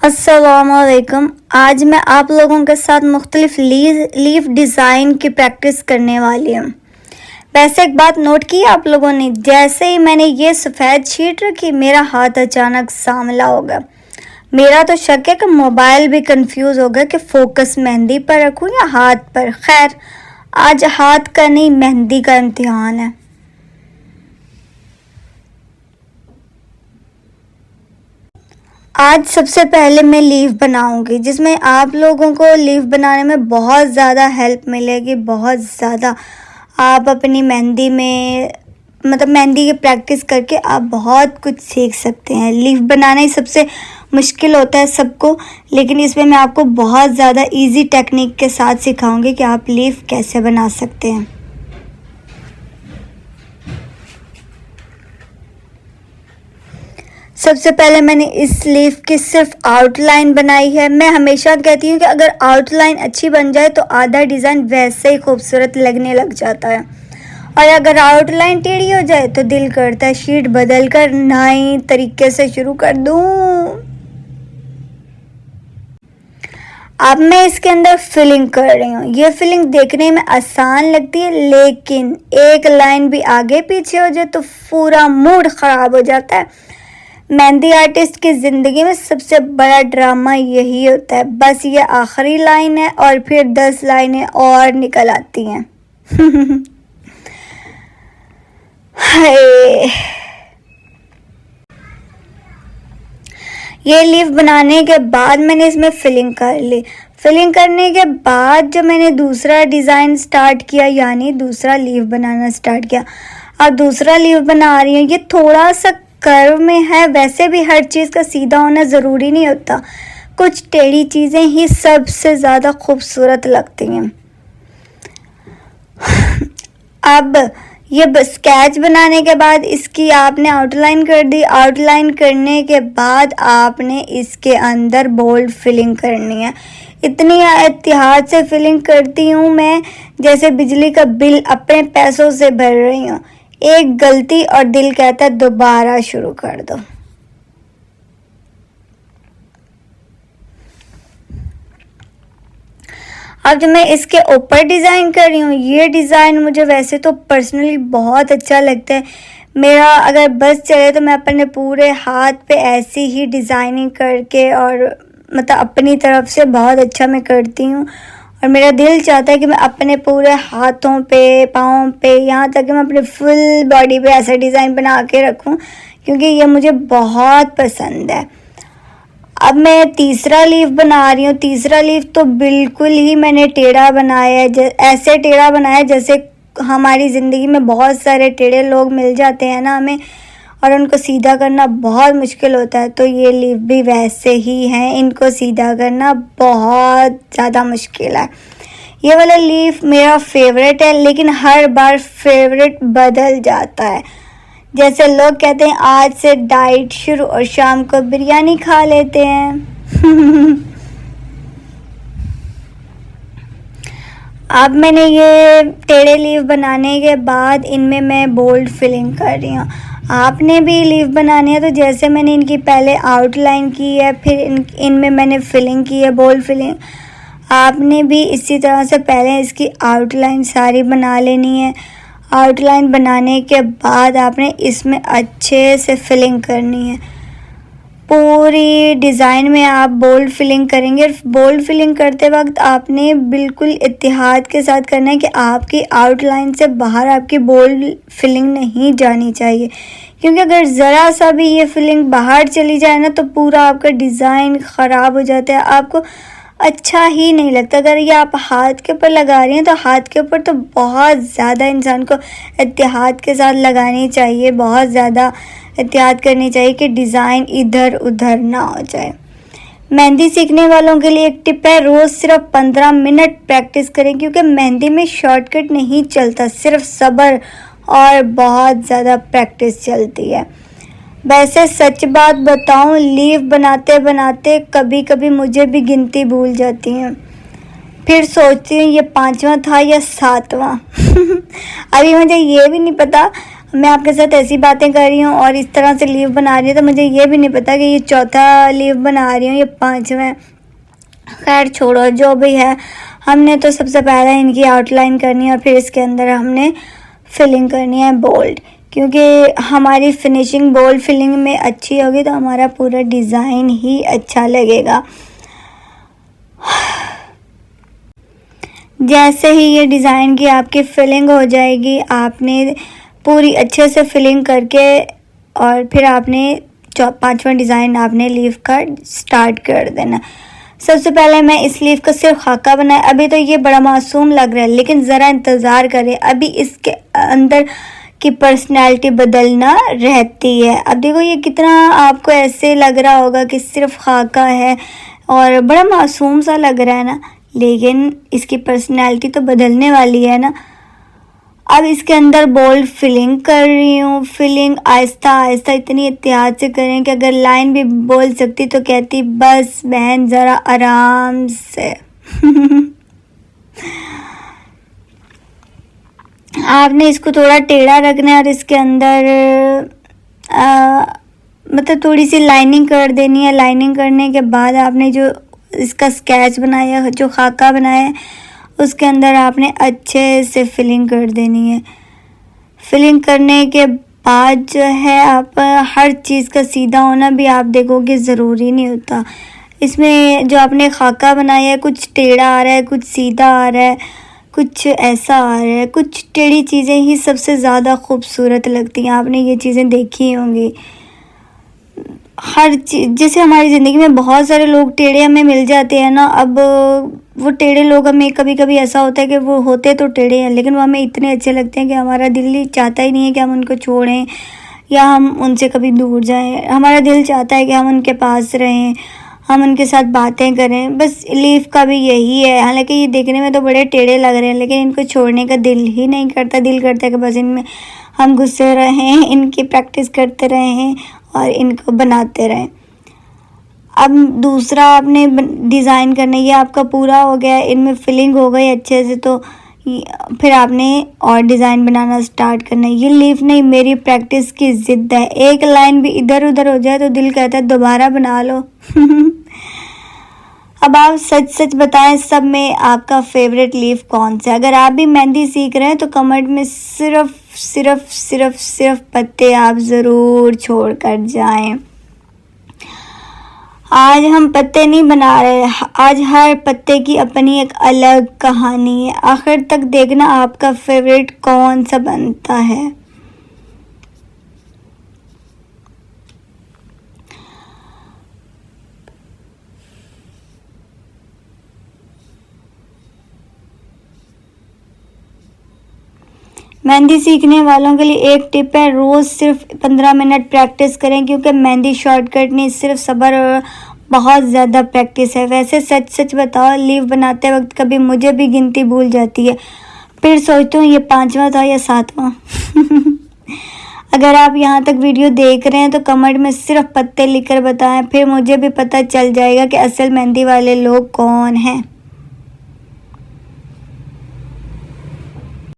अस्सलामुअलैकुम। आज मैं आप लोगों के साथ मुख्तलिफ लीफ डिज़ाइन की प्रैक्टिस करने वाली हूँ। वैसे एक बात नोट की आप लोगों ने, जैसे ही मैंने ये सफ़ेद शीट रखी मेरा हाथ अचानक सांवला हो गया। मेरा तो शक है कि मोबाइल भी कंफ्यूज हो गया कि फोकस मेहंदी पर रखूँ या हाथ पर। खैर, आज हाथ का नहीं मेहंदी का इम्तिहान है। आज सबसे पहले मैं लीफ बनाऊंगी, जिसमें आप लोगों को लीफ बनाने में बहुत ज़्यादा हेल्प मिलेगी। बहुत ज़्यादा आप अपनी मेहंदी में मेहंदी की प्रैक्टिस करके आप बहुत कुछ सीख सकते हैं। लीफ बनाना ही सबसे मुश्किल होता है सबको, लेकिन इसमें मैं आपको बहुत ज़्यादा इजी टेक्निक के साथ सिखाऊंगी कि आप लीफ कैसे बना सकते हैं। सबसे पहले मैंने इस लीफ की सिर्फ आउटलाइन बनाई है। मैं हमेशा कहती हूँ कि अगर आउटलाइन अच्छी बन जाए तो आधा डिज़ाइन वैसे ही खूबसूरत लगने लग जाता है, और अगर आउटलाइन टेढ़ी हो जाए तो दिल करता है शीट बदल कर नए तरीके से शुरू कर दूँ। अब मैं इसके अंदर फिलिंग कर रही हूँ। ये फिलिंग देखने में आसान लगती है, लेकिन एक लाइन भी आगे पीछे हो जाए तो पूरा मूड ख़राब हो जाता है। मेहंदी आर्टिस्ट की ज़िंदगी में सबसे बड़ा ड्रामा यही होता है। बस ये आखिरी लाइन है और फिर 10 लाइनें और निकल आती हैं। हाय, ये लीफ बनाने के बाद मैंने इसमें फिलिंग कर ली। फिलिंग करने के बाद जब मैंने दूसरा डिज़ाइन स्टार्ट किया, यानी दूसरा लीफ बनाना स्टार्ट किया, अब दूसरा लीफ बना रही हूँ। ये थोड़ा सा कर्व में है। वैसे भी हर चीज़ का सीधा होना ज़रूरी नहीं होता, कुछ टेढ़ी चीज़ें ही सबसे ज़्यादा खूबसूरत लगती हैं। अब ये स्केच बनाने के बाद इसकी आपने आउटलाइन कर दी। आउटलाइन करने के बाद आपने इसके अंदर बोल्ड फिलिंग करनी है। इतनी एहतियात से फिलिंग करती हूँ मैं जैसे बिजली का बिल अपने पैसों से भर रही हूँ। एक गलती और दिल कहता है दोबारा शुरू कर दो। अब जो मैं इसके ऊपर डिज़ाइन कर रही हूँ, ये डिज़ाइन मुझे वैसे तो पर्सनली बहुत अच्छा लगता है। मेरा अगर बस चले तो मैं अपने पूरे हाथ पे ऐसी ही डिज़ाइनिंग करके और अपनी तरफ से बहुत अच्छा मैं करती हूँ, और मेरा दिल चाहता है कि मैं अपने पूरे हाथों पे, पाँव पे, यहाँ तक कि मैं अपने फुल बॉडी पे ऐसा डिज़ाइन बना के रखूँ, क्योंकि ये मुझे बहुत पसंद है। अब मैं तीसरा लीफ बना रही हूँ। तीसरा लीफ तो बिल्कुल ही मैंने टेढ़ा बनाया है, ऐसे टेढ़ा बनाया है जैसे हमारी ज़िंदगी में बहुत सारे टेढ़े लोग मिल जाते हैं ना हमें, और उनको सीधा करना बहुत मुश्किल होता है। तो ये लीफ भी वैसे ही हैं, इनको सीधा करना बहुत ज़्यादा मुश्किल है। ये वाला लीफ मेरा फेवरेट है, लेकिन हर बार फेवरेट बदल जाता है। जैसे लोग कहते हैं आज से डाइट शुरू और शाम को बिरयानी खा लेते हैं। अब मैंने ये टेढ़े लीफ बनाने के बाद इनमें मैं बोल्ड फिलिंग कर रही हूँ। आपने भी लीफ बनानी है तो जैसे मैंने इनकी पहले आउटलाइन की है, फिर इनमें मैंने फिलिंग की है, बोल्ड फिलिंग, आपने भी इसी तरह से पहले इसकी आउटलाइन सारी बना लेनी है। आउटलाइन बनाने के बाद आपने इसमें अच्छे से फिलिंग करनी है। पूरी डिज़ाइन में आप बोल्ड फिलिंग करेंगे। बोल्ड फिलिंग करते वक्त आपने बिल्कुल एहतियात के साथ करना है कि आपकी आउटलाइन से बाहर आपकी बोल्ड फिलिंग नहीं जानी चाहिए, क्योंकि अगर ज़रा सा भी ये फिलिंग बाहर चली जाए ना तो पूरा आपका डिज़ाइन ख़राब हो जाता है, आपको अच्छा ही नहीं लगता। अगर ये आप हाथ के ऊपर लगा रही हैं तो हाथ के ऊपर तो बहुत ज़्यादा इंसान को एहतियात के साथ लगानी चाहिए, बहुत ज़्यादा एहतियात करनी चाहिए कि डिज़ाइन इधर उधर ना हो जाए। मेहंदी सीखने वालों के लिए एक टिप है, रोज़ सिर्फ 15 मिनट प्रैक्टिस करें, क्योंकि मेहंदी में शॉर्टकट नहीं चलता, सिर्फ सब्र और बहुत ज़्यादा प्रैक्टिस चलती है। वैसे सच बात बताऊं, लीफ बनाते बनाते कभी कभी मुझे भी गिनती भूल जाती है। फिर सोचती हूँ ये 5वां था या 7वां। अभी मुझे ये भी नहीं पता मैं आपके साथ ऐसी बातें कर रही हूँ और इस तरह से लीफ बना रही हूँ, तो मुझे ये भी नहीं पता कि ये चौथा लीफ बना रही हूँ, ये 5वां है। खैर छोड़ो, जो भी है। हमने तो सबसे पहले इनकी आउटलाइन करनी है और फिर इसके अंदर हमने फिलिंग करनी है बोल्ड, क्योंकि हमारी फिनिशिंग बोल्ड फिलिंग में अच्छी होगी तो हमारा पूरा डिज़ाइन ही अच्छा लगेगा। जैसे ही ये डिज़ाइन की आपकी फिलिंग हो जाएगी, आपने पूरी अच्छे से फिलिंग करके और फिर आपने 5वां डिज़ाइन आपने लीफ का स्टार्ट कर देना। सबसे पहले मैं इस लीफ का सिर्फ खाका बनाया। अभी तो ये बड़ा मासूम लग रहा है, लेकिन ज़रा इंतज़ार करें, अभी इसके अंदर की पर्सनैलिटी बदलना रहती है। अब देखो ये कितना आपको ऐसे लग रहा होगा कि सिर्फ खाका है और बड़ा मासूम सा लग रहा है ना, लेकिन इसकी पर्सनैलिटी तो बदलने वाली है ना। अब इसके अंदर बोल्ड फिलिंग कर रही हूँ। फिलिंग आहिस्ता आहिस्ता इतनी एहतियात से करें कि अगर लाइन भी बोल सकती तो कहती बस बहन ज़रा आराम से। आपने इसको थोड़ा टेढ़ा रखना है और इसके अंदर मतलब थोड़ी सी लाइनिंग कर देनी है। लाइनिंग करने के बाद आपने जो इसका स्केच बनाया, जो खाका बनाया है, उसके अंदर आपने अच्छे से फिलिंग कर देनी है। फिलिंग करने के बाद जो है, आप हर चीज़ का सीधा होना भी आप देखोगे ज़रूरी नहीं होता। इसमें जो आपने खाका बनाया है, कुछ टेढ़ा आ रहा है, कुछ सीधा आ रहा है, कुछ ऐसा आ रहा है। कुछ टेढ़ी चीज़ें ही सबसे ज़्यादा खूबसूरत लगती हैं, आपने ये चीज़ें देखी होंगी। हर चीज़, जैसे हमारी ज़िंदगी में बहुत सारे लोग टेढ़े हमें मिल जाते हैं ना। अब वो टेढ़े लोग हमें कभी कभी ऐसा होता है कि वो होते तो टेढ़े हैं, लेकिन वो हमें इतने अच्छे लगते हैं कि हमारा दिल ही चाहता ही नहीं है कि हम उनको छोड़ें या हम उनसे कभी दूर जाएं। हमारा दिल चाहता है कि हम उनके पास रहें, हम उनके साथ बातें करें। बस लीफ का भी यही है। हालांकि ये देखने में तो बड़े टेढ़े लग रहे हैं, लेकिन इनको छोड़ने का दिल ही नहीं करता। दिल करता है कि बस इनमें हम घुसे रहें, इनकी प्रैक्टिस करते रहें और इनको बनाते रहें। अब दूसरा आपने डिज़ाइन करना, ये आपका पूरा हो गया, इनमें फिलिंग हो गई अच्छे से, तो फिर आपने और डिज़ाइन बनाना स्टार्ट करना है। ये लीफ नहीं, मेरी प्रैक्टिस की ज़िद है। एक लाइन भी इधर उधर हो जाए तो दिल कहता है दोबारा बना लो। अब आप सच सच बताएं, सब में आपका फेवरेट लीफ कौन सा है? अगर आप भी मेहंदी सीख रहे हैं तो कमेंट में सिर्फ सिर्फ सिर्फ सिर्फ पत्ते आप ज़रूर छोड़ कर जाएं। आज हम पत्ते नहीं बना रहे, आज हर पत्ते की अपनी एक अलग कहानी है। आखिर तक देखना आपका फेवरेट कौन सा बनता है। मेहंदी सीखने वालों के लिए एक टिप है, रोज़ सिर्फ 15 मिनट प्रैक्टिस करें, क्योंकि मेहंदी शॉर्टकट नहीं, सिर्फ सब्र और बहुत ज़्यादा प्रैक्टिस है। वैसे सच सच बताओ, लीफ बनाते वक्त कभी मुझे भी गिनती भूल जाती है, फिर सोचती हूँ ये 5वां था या 7वां। अगर आप यहाँ तक वीडियो देख रहे हैं तो कमेंट में सिर्फ पत्ते लिखकर बताएं, फिर मुझे भी पता चल जाएगा कि असल मेहंदी वाले लोग कौन हैं।